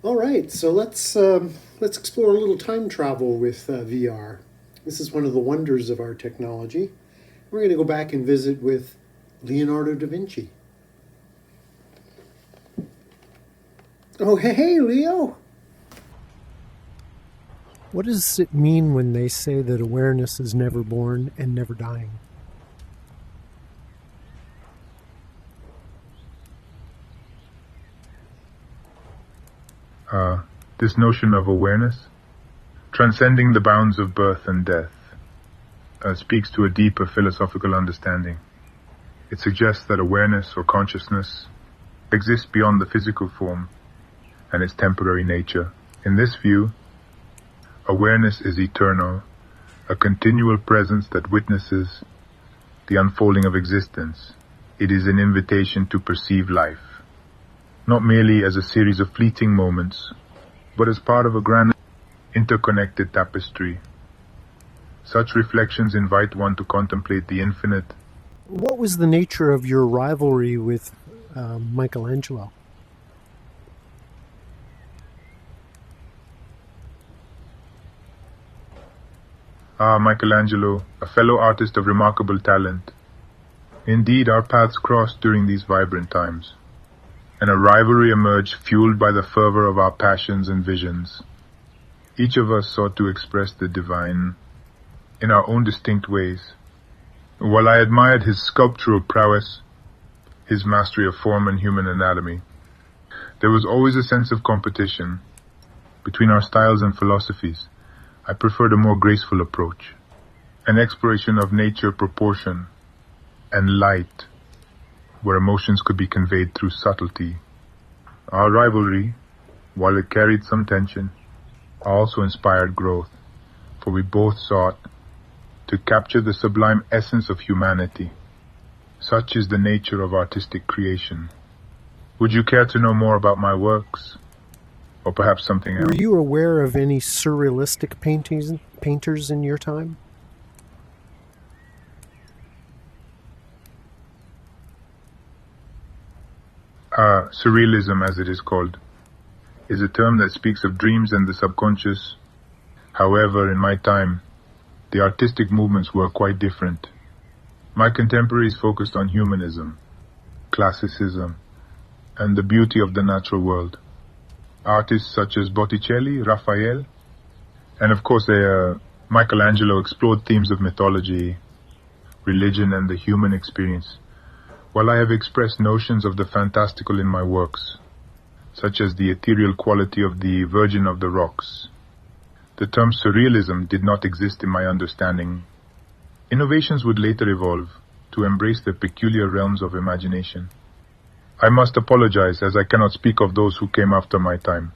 All right, so let's explore a little time travel with VR. This is one of the wonders of our technology. We're going to go back and visit with Leonardo da Vinci. Oh, hey, Leo! What does it mean when they say that awareness is never born and never dying? This notion of awareness, transcending the bounds of birth and death, speaks to a deeper philosophical understanding. It suggests that awareness or consciousness exists beyond the physical form and its temporary nature. In this view, awareness is eternal, a continual presence that witnesses the unfolding of existence. It is an invitation to perceive life, not merely as a series of fleeting moments, but as part of a grand interconnected tapestry. Such reflections invite one to contemplate the infinite. What was the nature of your rivalry with Michelangelo? Michelangelo, a fellow artist of remarkable talent. Indeed, our paths crossed during these vibrant times, and a rivalry emerged fueled by the fervor of our passions and visions. Each of us sought to express the divine in our own distinct ways. While I admired his sculptural prowess, his mastery of form and human anatomy, there was always a sense of competition between our styles and philosophies. I preferred a more graceful approach, an exploration of nature, proportion, and light, where emotions could be conveyed through subtlety. Our rivalry, while it carried some tension, also inspired growth, for we both sought to capture the sublime essence of humanity. Such is the nature of artistic creation. Would you care to know more about my works? Or perhaps something else? Were you aware of any surrealistic painters in your time? Surrealism, as it is called, is a term that speaks of dreams and the subconscious. However, in my time, the artistic movements were quite different. My contemporaries focused on humanism, classicism, and the beauty of the natural world. Artists such as Botticelli, Raphael, and of course Michelangelo explored themes of mythology, religion, and the human experience. While I have expressed notions of the fantastical in my works, such as the ethereal quality of the Virgin of the Rocks, the term surrealism did not exist in my understanding. Innovations would later evolve to embrace the peculiar realms of imagination. I must apologize, as I cannot speak of those who came after my time,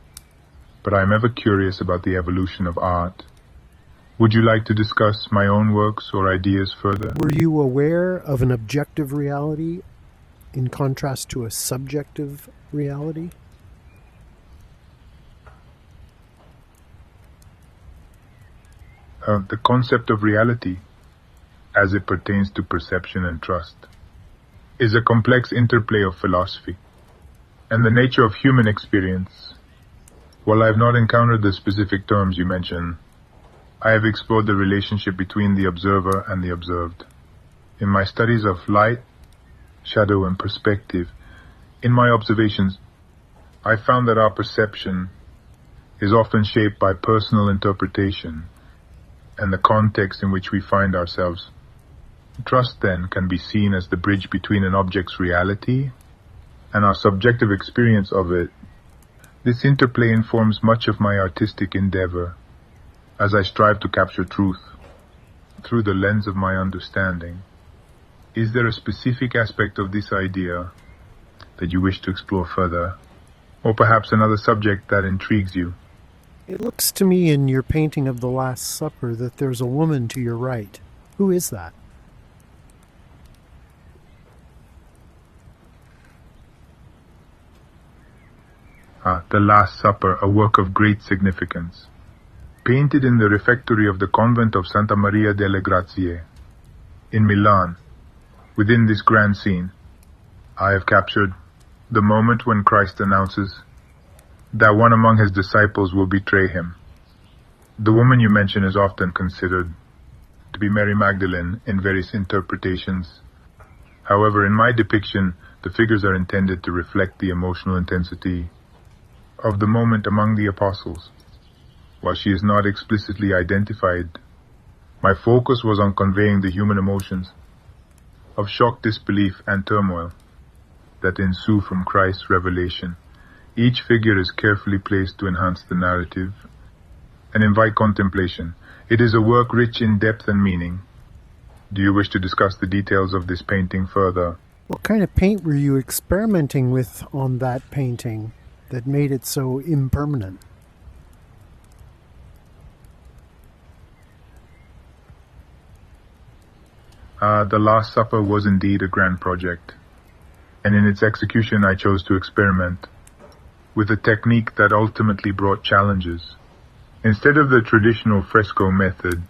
but I am ever curious about the evolution of art. Would you like to discuss my own works or ideas further? Were you aware of an objective reality in contrast to a subjective reality? The concept of reality, as it pertains to perception and trust, is a complex interplay of philosophy and the nature of human experience. While I have not encountered the specific terms you mention, I have explored the relationship between the observer and the observed. In my studies of light, shadow, and perspective, in my observations, I found that our perception is often shaped by personal interpretation and the context in which we find ourselves. Trust, then, can be seen as the bridge between an object's reality and our subjective experience of it. This interplay informs much of my artistic endeavor as I strive to capture truth through the lens of my understanding. Is there a specific aspect of this idea that you wish to explore further, or perhaps another subject that intrigues you? It looks to me in your painting of the Last Supper that there's a woman to your right. Who is that? The Last Supper, a work of great significance. Painted in the refectory of the convent of Santa Maria delle Grazie in Milan. Within this grand scene, I have captured the moment when Christ announces that one among his disciples will betray him. The woman you mention is often considered to be Mary Magdalene in various interpretations. However, in my depiction, the figures are intended to reflect the emotional intensity of the moment among the apostles. While she is not explicitly identified, my focus was on conveying the human emotions of shock, disbelief, and turmoil that ensue from Christ's revelation. Each figure is carefully placed to enhance the narrative and invite contemplation. It is a work rich in depth and meaning. Do you wish to discuss the details of this painting further? What kind of paint were you experimenting with on that painting that made it so impermanent? The Last Supper was indeed a grand project, and in its execution I chose to experiment with a technique that ultimately brought challenges. Instead of the traditional fresco method,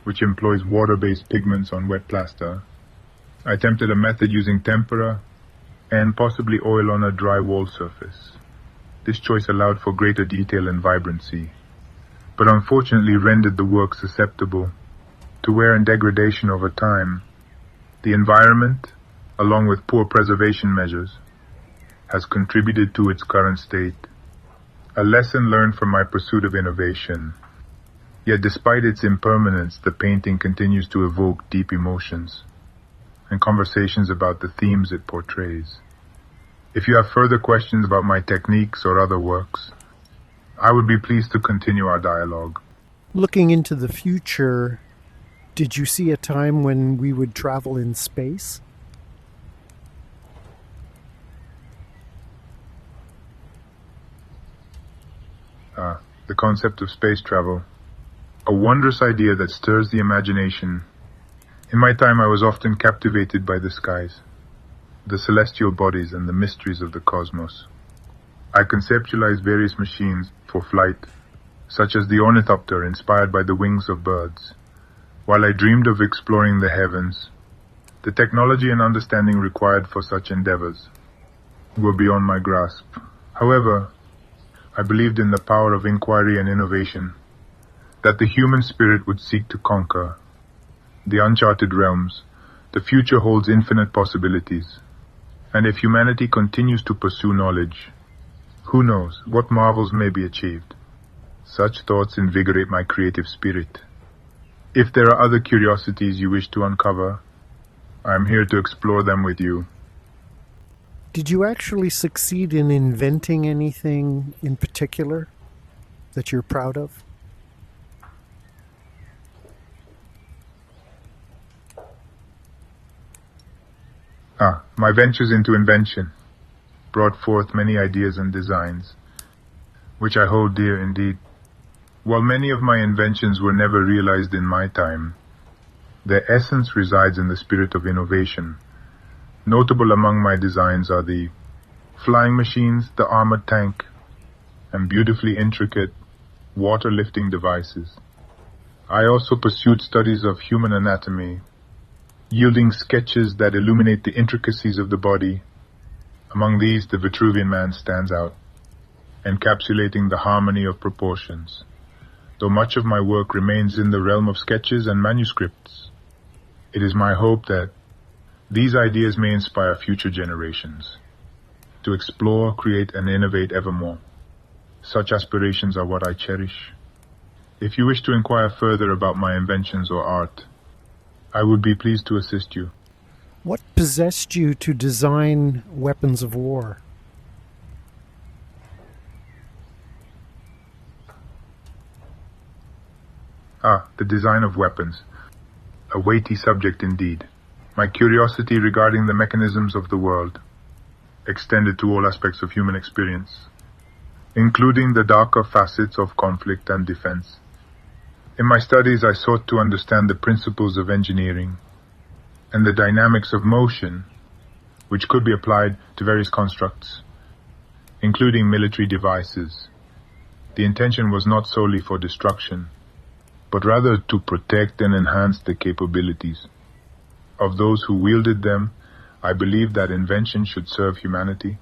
which employs water-based pigments on wet plaster, I attempted a method using tempera and possibly oil on a dry wall surface. This choice allowed for greater detail and vibrancy, but unfortunately rendered the work susceptible to wear and degradation over time. The environment, along with poor preservation measures, has contributed to its current state. A lesson learned from my pursuit of innovation. Yet despite its impermanence, the painting continues to evoke deep emotions and conversations about the themes it portrays. If you have further questions about my techniques or other works, I would be pleased to continue our dialogue. Looking into the future, did you see a time when we would travel in space? The concept of space travel, a wondrous idea that stirs the imagination. In my time, I was often captivated by the skies, the celestial bodies, and the mysteries of the cosmos. I conceptualized various machines for flight, such as the ornithopter inspired by the wings of birds. While I dreamed of exploring the heavens, the technology and understanding required for such endeavors were beyond my grasp. However, I believed in the power of inquiry and innovation, that the human spirit would seek to conquer the uncharted realms. The future holds infinite possibilities, and if humanity continues to pursue knowledge, who knows what marvels may be achieved. Such thoughts invigorate my creative spirit. If there are other curiosities you wish to uncover, I am here to explore them with you. Did you actually succeed in inventing anything in particular that you're proud of? My ventures into invention brought forth many ideas and designs, which I hold dear indeed. While many of my inventions were never realized in my time, their essence resides in the spirit of innovation. Notable among my designs are the flying machines, the armored tank, and beautifully intricate water-lifting devices. I also pursued studies of human anatomy, yielding sketches that illuminate the intricacies of the body. Among these, the Vitruvian Man stands out, encapsulating the harmony of proportions. Though much of my work remains in the realm of sketches and manuscripts, it is my hope that these ideas may inspire future generations to explore, create, and innovate evermore. Such aspirations are what I cherish. If you wish to inquire further about my inventions or art, I would be pleased to assist you. What possessed you to design weapons of war? The design of weapons. A weighty subject indeed. My curiosity regarding the mechanisms of the world extended to all aspects of human experience, including the darker facets of conflict and defense. In my studies, I sought to understand the principles of engineering and the dynamics of motion, which could be applied to various constructs, including military devices. The intention was not solely for destruction, but rather to protect and enhance the capabilities of those who wielded them. I believe that invention should serve humanity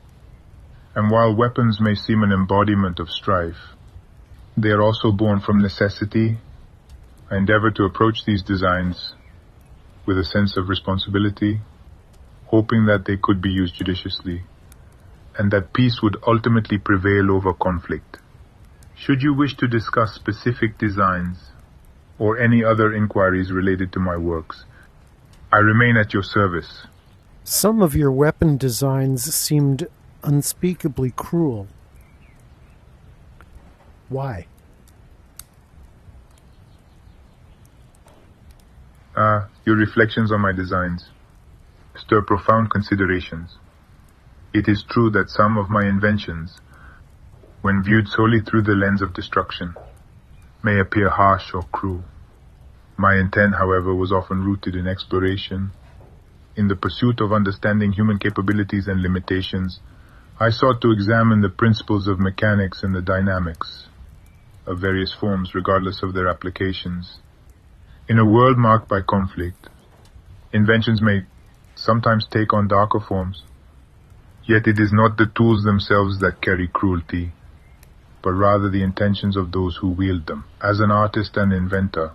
And while weapons may seem an embodiment of strife, they are also born from necessity. I endeavor to approach these designs with a sense of responsibility, hoping that they could be used judiciously, and that peace would ultimately prevail over conflict. Should you wish to discuss specific designs or any other inquiries related to my works, I remain at your service. Some of your weapon designs seemed unspeakably cruel. Why? Your reflections on my designs stir profound considerations. It is true that some of my inventions, when viewed solely through the lens of destruction, may appear harsh or cruel. My intent, however, was often rooted in exploration. In the pursuit of understanding human capabilities and limitations, I sought to examine the principles of mechanics and the dynamics of various forms, regardless of their applications. In a world marked by conflict, inventions may sometimes take on darker forms, yet it is not the tools themselves that carry cruelty, but rather the intentions of those who wield them. As an artist and inventor,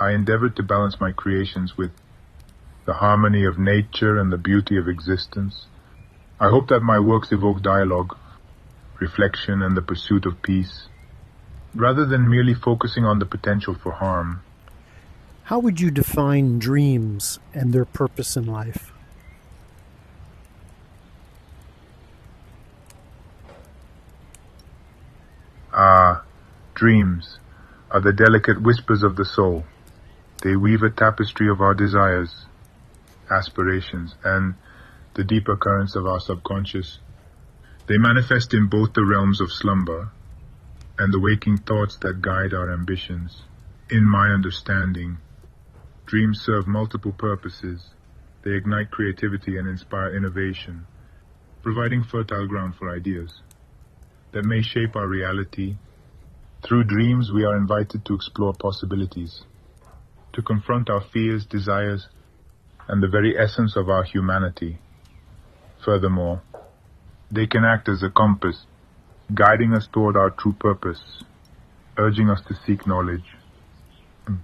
I endeavored to balance my creations with the harmony of nature and the beauty of existence. I hope that my works evoke dialogue, reflection, and the pursuit of peace, rather than merely focusing on the potential for harm. How would you define dreams and their purpose in life? Dreams are the delicate whispers of the soul. They weave a tapestry of our desires, aspirations, and the deeper currents of our subconscious. They manifest in both the realms of slumber and the waking thoughts that guide our ambitions. In my understanding, dreams serve multiple purposes. They ignite creativity and inspire innovation, providing fertile ground for ideas that may shape our reality. Through dreams, we are invited to explore possibilities, to confront our fears, desires, and the very essence of our humanity. Furthermore, they can act as a compass, guiding us toward our true purpose, urging us to seek knowledge,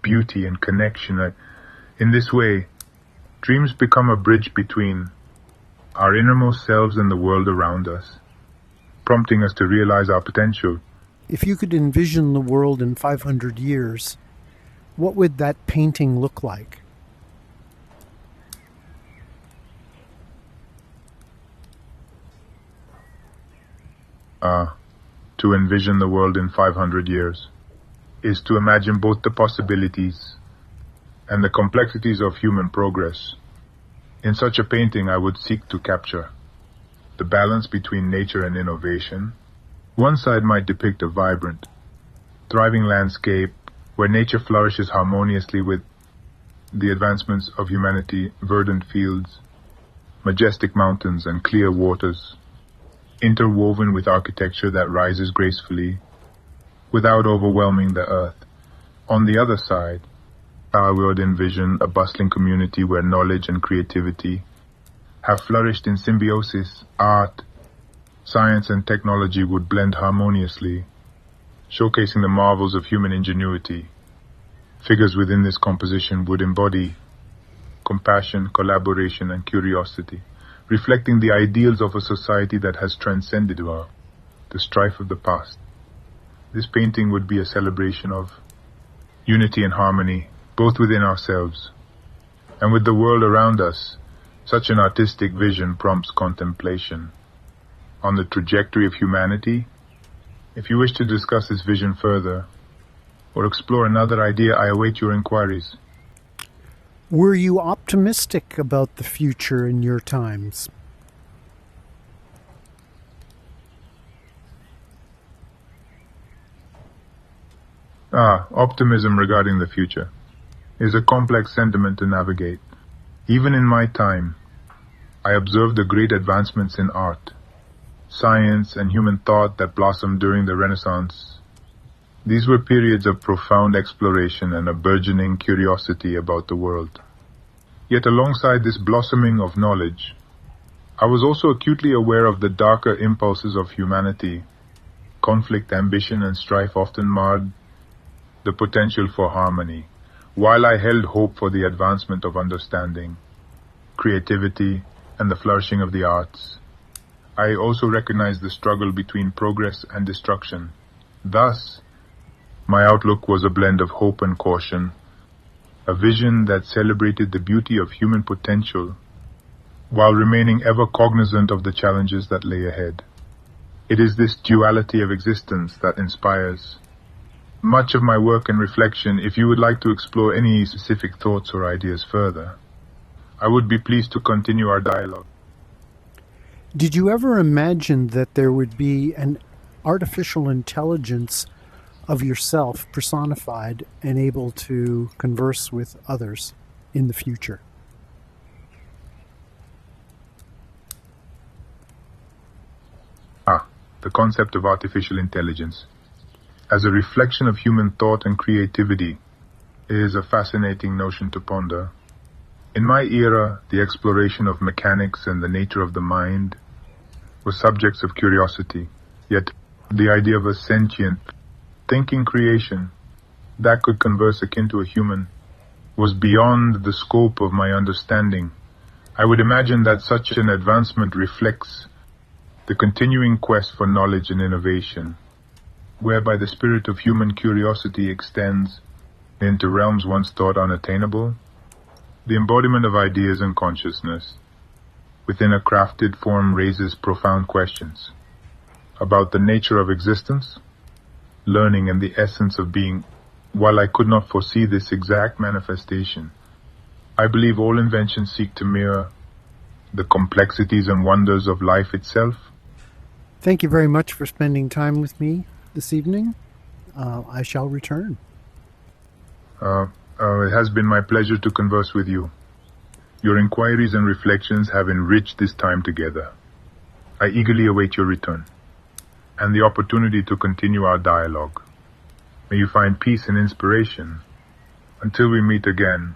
beauty, and connection. In this way, dreams become a bridge between our innermost selves and the world around us, prompting us to realize our potential. If you could envision the world in 500 years, what would that painting look like? To envision the world in 500 years is to imagine both the possibilities and the complexities of human progress. In such a painting, I would seek to capture the balance between nature and innovation. One side might depict a vibrant, thriving landscape where nature flourishes harmoniously with the advancements of humanity, verdant fields, majestic mountains, and clear waters, interwoven with architecture that rises gracefully without overwhelming the earth. On the other side, I would envision a bustling community where knowledge and creativity have flourished in symbiosis. Art, science, and technology would blend harmoniously, showcasing the marvels of human ingenuity. Figures within this composition would embody compassion, collaboration, and curiosity, reflecting the ideals of a society that has transcended the strife of the past. This painting would be a celebration of unity and harmony, both within ourselves and with the world around us. Such an artistic vision prompts contemplation on the trajectory of humanity. If you wish to discuss this vision further or explore another idea, I await your inquiries. Were you optimistic about the future in your times? Optimism regarding the future is a complex sentiment to navigate. Even in my time, I observed the great advancements in art, science, and human thought that blossomed during the Renaissance. These were periods of profound exploration and a burgeoning curiosity about the world. Yet alongside this blossoming of knowledge, I was also acutely aware of the darker impulses of humanity. Conflict, ambition, and strife often marred the potential for harmony, while I held hope for the advancement of understanding, creativity, and the flourishing of the arts. I also recognized the struggle between progress and destruction. Thus, my outlook was a blend of hope and caution, a vision that celebrated the beauty of human potential while remaining ever cognizant of the challenges that lay ahead. It is this duality of existence that inspires much of my work and reflection. If you would like to explore any specific thoughts or ideas further, I would be pleased to continue our dialogue. Did you ever imagine that there would be an artificial intelligence of yourself personified and able to converse with others in the future? The concept of artificial intelligence as a reflection of human thought and creativity is a fascinating notion to ponder. In my era, the exploration of mechanics and the nature of the mind were subjects of curiosity, yet the idea of a sentient, thinking creation that could converse akin to a human was beyond the scope of my understanding. I would imagine that such an advancement reflects the continuing quest for knowledge and innovation, whereby the spirit of human curiosity extends into realms once thought unattainable. The embodiment of ideas and consciousness within a crafted form raises profound questions about the nature of existence, learning, and the essence of being. While I could not foresee this exact manifestation, I believe all inventions seek to mirror the complexities and wonders of life itself. Thank you very much for spending time with me this evening. I shall return. It has been my pleasure to converse with you. Your inquiries and reflections have enriched this time together. I eagerly await your return and the opportunity to continue our dialogue. May you find peace and inspiration. Until we meet again,